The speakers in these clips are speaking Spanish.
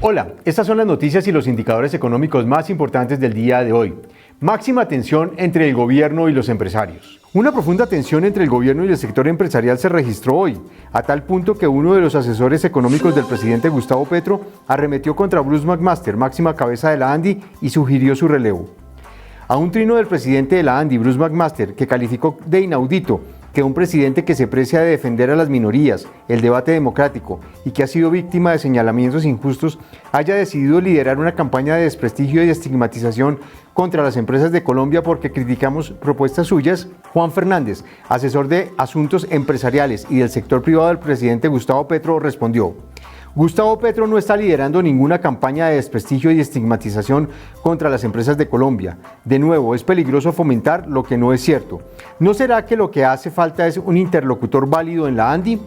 Hola, estas son las noticias y los indicadores económicos más importantes del día de hoy. Máxima tensión entre el gobierno y los empresarios. Una profunda tensión entre el gobierno y el sector empresarial se registró hoy, a tal punto que uno de los asesores económicos del presidente Gustavo Petro arremetió contra Bruce McMaster, máxima cabeza de la ANDI, y sugirió su relevo. A un trino del presidente de la ANDI, Bruce McMaster, que calificó de inaudito que un presidente que se precia de defender a las minorías, el debate democrático y que ha sido víctima de señalamientos injustos, haya decidido liderar una campaña de desprestigio y estigmatización contra las empresas de Colombia porque criticamos propuestas suyas, Juan Fernández, asesor de asuntos empresariales y del sector privado del presidente Gustavo Petro, respondió: Gustavo Petro no está liderando ninguna campaña de desprestigio y estigmatización contra las empresas de Colombia. De nuevo, es peligroso fomentar lo que no es cierto. ¿No será que lo que hace falta es un interlocutor válido en la ANDI?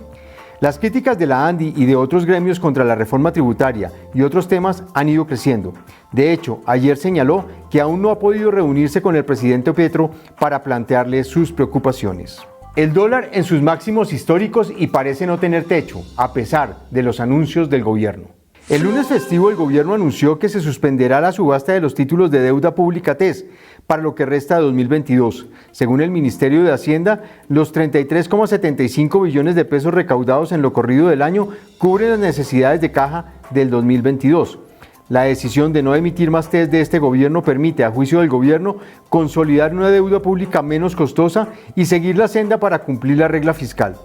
Las críticas de la ANDI y de otros gremios contra la reforma tributaria y otros temas han ido creciendo. De hecho, ayer señaló que aún no ha podido reunirse con el presidente Petro para plantearle sus preocupaciones. El dólar en sus máximos históricos y parece no tener techo, a pesar de los anuncios del gobierno. El lunes festivo el gobierno anunció que se suspenderá la subasta de los títulos de deuda pública TES para lo que resta de 2022. Según el Ministerio de Hacienda, los 33,75 billones de pesos recaudados en lo corrido del año cubren las necesidades de caja del 2022. La decisión de no emitir más TES de este gobierno permite, a juicio del gobierno, consolidar una deuda pública menos costosa y seguir la senda para cumplir la regla fiscal.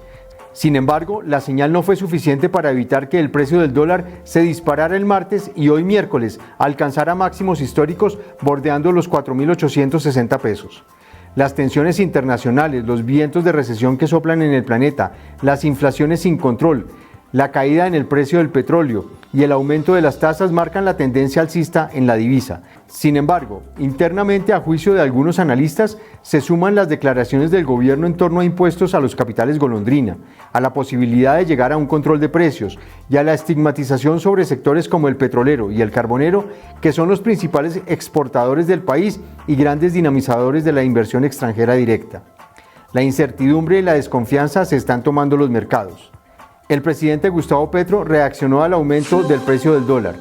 Sin embargo, la señal no fue suficiente para evitar que el precio del dólar se disparara el martes y hoy miércoles alcanzara máximos históricos bordeando los 4.860 pesos. Las tensiones internacionales, los vientos de recesión que soplan en el planeta, las inflaciones sin control, la caída en el precio del petróleo y el aumento de las tasas marcan la tendencia alcista en la divisa. Sin embargo, internamente, a juicio de algunos analistas, se suman las declaraciones del gobierno en torno a impuestos a los capitales golondrina, a la posibilidad de llegar a un control de precios y a la estigmatización sobre sectores como el petrolero y el carbonero, que son los principales exportadores del país y grandes dinamizadores de la inversión extranjera directa. La incertidumbre y la desconfianza se están tomando los mercados. El presidente Gustavo Petro reaccionó al aumento del precio del dólar.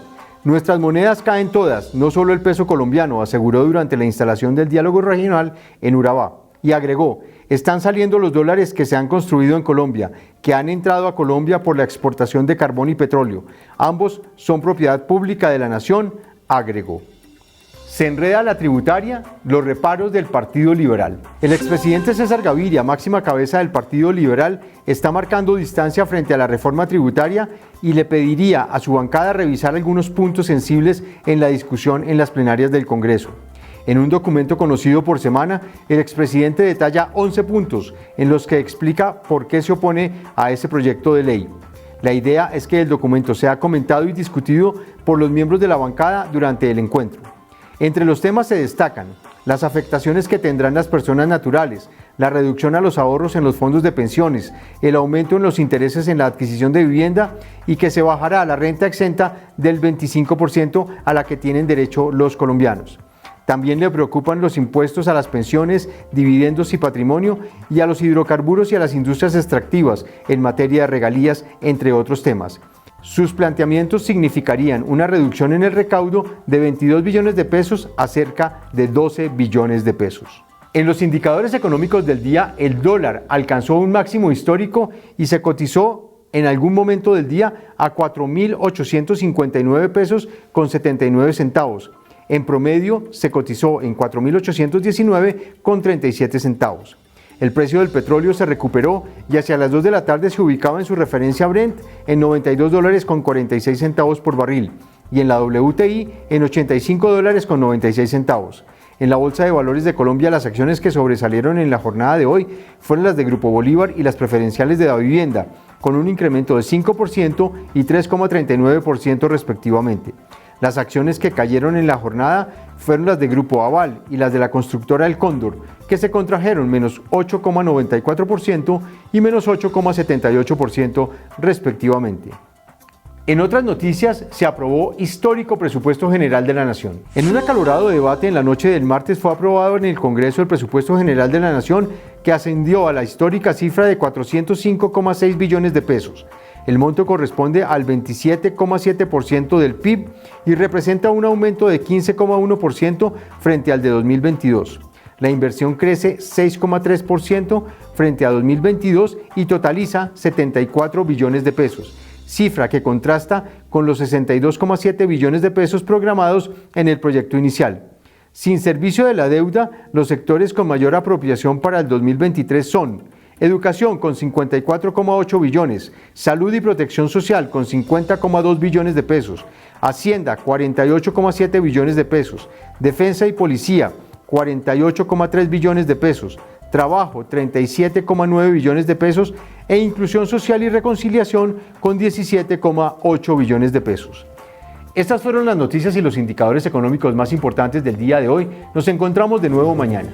Nuestras monedas caen todas, no solo el peso colombiano, aseguró durante la instalación del diálogo regional en Urabá. Y agregó: están saliendo los dólares que se han construido en Colombia, que han entrado a Colombia por la exportación de carbón y petróleo. Ambos son propiedad pública de la nación, agregó. Se enreda la tributaria, los reparos del Partido Liberal. El expresidente César Gaviria, máxima cabeza del Partido Liberal, está marcando distancia frente a la reforma tributaria y le pediría a su bancada revisar algunos puntos sensibles en la discusión en las plenarias del Congreso. En un documento conocido por Semana, el expresidente detalla 11 puntos en los que explica por qué se opone a ese proyecto de ley. La idea es que el documento sea comentado y discutido por los miembros de la bancada durante el encuentro. Entre los temas se destacan las afectaciones que tendrán las personas naturales, la reducción a los ahorros en los fondos de pensiones, el aumento en los intereses en la adquisición de vivienda y que se bajará la renta exenta del 25% a la que tienen derecho los colombianos. También le preocupan los impuestos a las pensiones, dividendos y patrimonio y a los hidrocarburos y a las industrias extractivas en materia de regalías, entre otros temas. Sus planteamientos significarían una reducción en el recaudo de 22 billones de pesos a cerca de 12 billones de pesos. En los indicadores económicos del día, el dólar alcanzó un máximo histórico y se cotizó en algún momento del día a 4.859 pesos con 79 centavos. En promedio se cotizó en 4.819 con 37 centavos. El precio del petróleo se recuperó y hacia las 2 de la tarde se ubicaba en su referencia Brent en $92 con 46 centavos por barril y en la WTI en $85 con 96 centavos. En la Bolsa de Valores de Colombia, las acciones que sobresalieron en la jornada de hoy fueron las de Grupo Bolívar y las preferenciales de Davivienda, con un incremento de 5% y 3,39% respectivamente. Las acciones que cayeron en la jornada fueron las de Grupo Aval y las de la constructora El Cóndor, que se contrajeron menos 8,94% y menos 8,78% respectivamente. En otras noticias, se aprobó histórico presupuesto general de la Nación. En un acalorado debate en la noche del martes fue aprobado en el Congreso el presupuesto general de la Nación, que ascendió a la histórica cifra de 405,6 billones de pesos. El monto corresponde al 27,7% del PIB y representa un aumento de 15,1% frente al de 2022. La inversión crece 6,3% frente a 2022 y totaliza 74 billones de pesos, cifra que contrasta con los 62,7 billones de pesos programados en el proyecto inicial. Sin servicio de la deuda, los sectores con mayor apropiación para el 2023 son educación con 54,8 billones, salud y protección social con 50,2 billones de pesos, hacienda 48,7 billones de pesos, defensa y policía 48,3 billones de pesos, trabajo 37,9 billones de pesos e inclusión social y reconciliación con 17,8 billones de pesos. Estas fueron las noticias y los indicadores económicos más importantes del día de hoy. Nos encontramos de nuevo mañana.